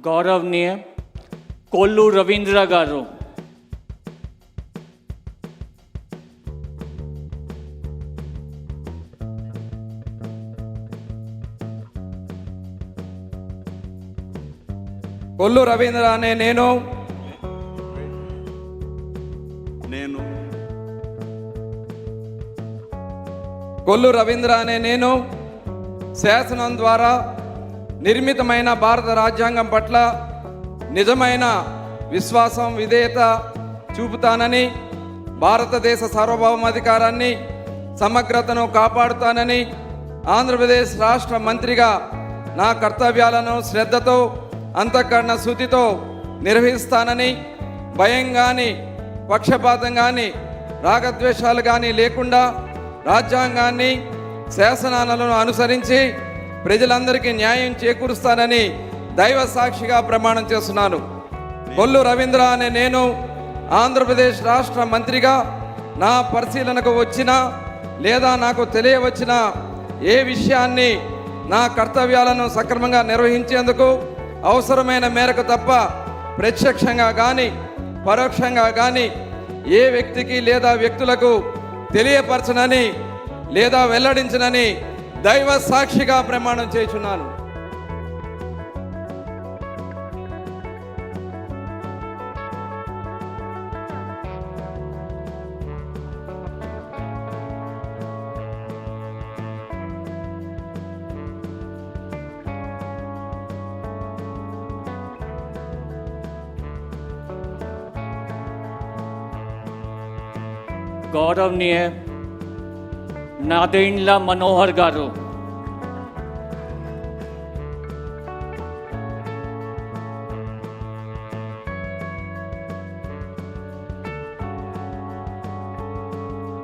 గౌరవనీయ కొల్లు రవీంద్ర గారు. కొల్లు రవీంద్ర అనే నేను కొల్లు రవీంద్ర అనే నేను శాసనం ద్వారా నిర్మితమైన భారత రాజ్యాంగం పట్ల నిజమైన విశ్వాసం విధేయత చూపుతానని, భారతదేశ సార్వభౌమాధికారాన్ని సమగ్రతను కాపాడుతానని, ఆంధ్రప్రదేశ్ రాష్ట్ర మంత్రిగా నా కర్తవ్యాలను శ్రద్ధతో అంతఃకరణ శుద్ధితో నిర్వహిస్తానని, భయం కానీ పక్షపాతం కానీ రాగద్వేషాలు కానీ లేకుండా రాజ్యాంగాన్ని శాసనాలను అనుసరించి ప్రజలందరికీ న్యాయం చేకూరుస్తానని దైవ సాక్షిగా ప్రమాణం చేస్తున్నాను. కొల్లు రవీంద్ర అనే నేను ఆంధ్రప్రదేశ్ రాష్ట్ర మంత్రిగా నా పరిశీలనకు వచ్చిన లేదా నాకు తెలియవచ్చిన ఏ విషయాన్ని నా కర్తవ్యాలను సక్రమంగా నిర్వహించేందుకు అవసరమైన మేరకు తప్ప ప్రత్యక్షంగా కానీ పరోక్షంగా కానీ ఏ వ్యక్తికి లేదా వ్యక్తులకు తెలియపరచనని లేదా వెల్లడించనని దైవ సాక్షిగా ప్రమాణం చేయుచున్నాను. గౌరవనీయ నాదెండ్ల మనోహర్ గారు.